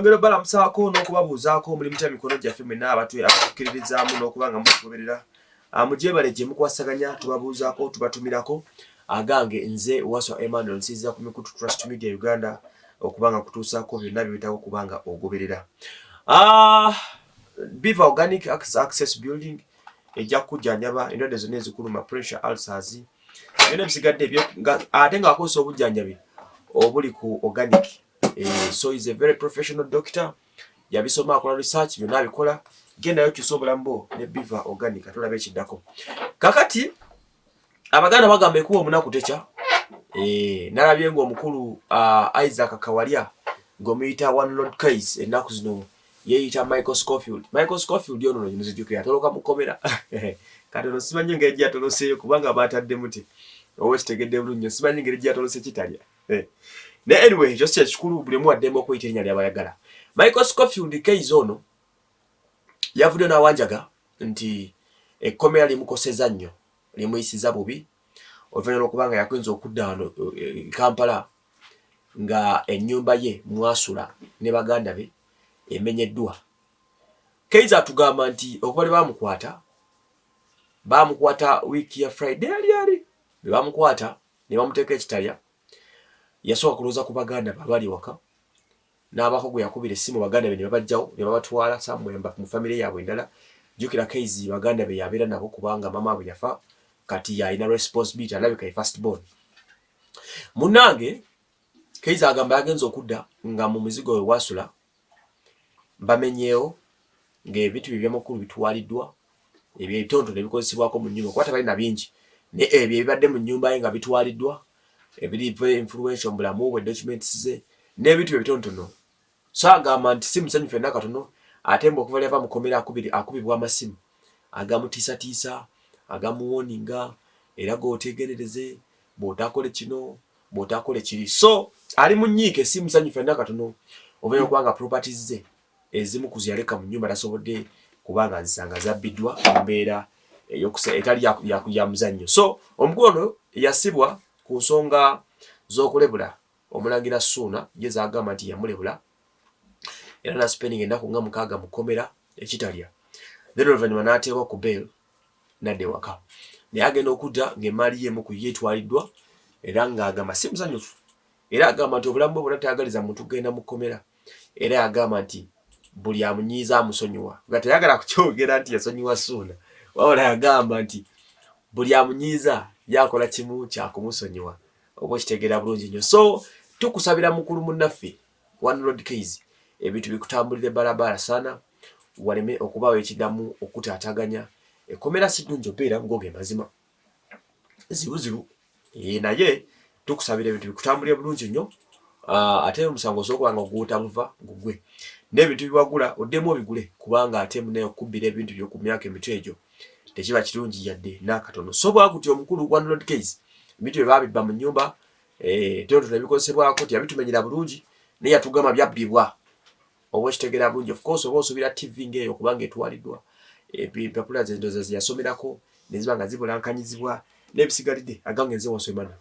twongera balamusaako n'okubabuuzaako mulimu kya mikono gyaffe mwenna abatukkiririzaamu n'okubanga mutugoberera mujebale gye mukwasaganya tubabuuzaako tubatumirako agange nze Waswa Emmanuel nsiza ku Mikutu Trust Media Uganda okubanga kutuusaako byonna byetaaga okubanga ogoberera. Beaver Organic Access Building ejja kujjanjaba endwadde zonna ezikuluma pressure ulcers byonna bisigadde ebyo ate nga akozesa obujjanjabi obuli ku organic. So he's a very professional doctor. Yabisoma akola research byonna abikola. Gendayo kyusa obulamu bwo ne Beaver Organic atulabe ekiddako. Kakati abaganda bagamba ekuwa omunaku tekya. Nalabye ng'omukulu Isaac Kawalya ng'omuyita One Lord Case ennaku zino yeeyita Michael Scofield. Michael Scofield ono nzijukira atoloka mukomera. Kati ono simanyi ngeri gyatoloseeyo kubanga baatadde muti. Owe kitegedde bulungi simanyi ngeri gyatolose kitalya. Ne anyway just ekikulu buli mu addembe okuyita erinnya ly'abayagala. Michael Scofield case ono yavudde n'awanjaga nti ekkomera limukoseza nnyo limuyisiza bubi oluvannyuma lw'okubanga yakuyinza okudda wano Kampala nga ennyumba ye mwasula ne baganda be emenyeddwa. Kaiza atugamba nti okuba bamukwata wiiki ya Friday yali bamukwata ne bamuteeka ekitalya yasooka kulooza ku baganda babali waka n'abako gwe yakubira essimu baganda be ne babajjawo ne babatwala samwemba mu famire yaabwe endala. Jjukira Kaizi baganda be yabeera nabo kubanga mama we yafa kati yalina responsibility alabika ye first born. Munnange Kaizi agamba yagenza okudda nga mu muzigo we wasula bamenyeewo ng'ebintu bye by'amakulu bitwaliddwa ebyetonto ne bikozesebwako mu nnyumba kuba tabalina bingi ne ebyo ebibadde mu nnyumba ye nga bitwaliddwa ebiri influential mu bulamu bwe documents ze n'ebintu bye bitontono. So agamba nti si musanyufu ennaku katono ate mbu okuva lyava mukomera akubibwa amasimu agamutiisatiisa agamuwoninga era gootegerereze bw'otakole kino bw'otakole kiri. So ali mu nnyiike si musanyufu ennaku katono obeera okubanga properties ze ezimu kuziyaleka mu nnyumba tasobodde kubanga zisanga zabbiddwa mu mbeera etali ya muzannyo. So omukulu ono yasibwa ku nsonga z'okulebula omulangira Ssuuna ye zaagamba nti yamulebula era na spending ennaku nga 6 mu kkomera ekitalya. Then oluvannyuma n'ateebwa ku bail nadde waka. Naye agenda okudda ng'emmaali y'emu ku yeetwaliddwa era ng'agamba si musanyufu era agamba nti obulamu bwe bwonna tayagaliza muntu kugenda mu kkomera era agamba nti buli amunyiiza amusonyiwa. Nga tayagala kukyogera nti yasonyiwa Ssuuna wabula yagamba nti buli amunyiiza yakola kimu kyakumusonyiwa oba okitegeera bulungi nnyo. So tukusabira mukulu munnaffe One Lord Case ebintu bikutambulire balabala sana waleme okubaawo ekiddamu okutaataganya ekkomera si ddungi obeera ng'oge mazima ziruziru naye tukusabira ebintu bikutambulire bulungi nnyo ate omusango osooka nga ogw'otabuva gugwe n'ebintu biwagula oddemu obigule kubanga ate munaye okubbira ebintu by'oku myaka emito egyo tekiba kirungi yadde n'akatono. So bwakutyo omukulu One Lord Case ebintu bye baabibba mu nnyumba tontono ebikozesebwako tiyabitumenyera bulungi naye yatugamba byabbibwa oba okitegeera bulungi. Of course oba osubira TV ng'eyo kubanga etwaliddwa empapula ze ndoza ze yasomerako ne ziba nga zibulankanyizibwa n'ebisigalidde agange nze Waswa Emmanuel.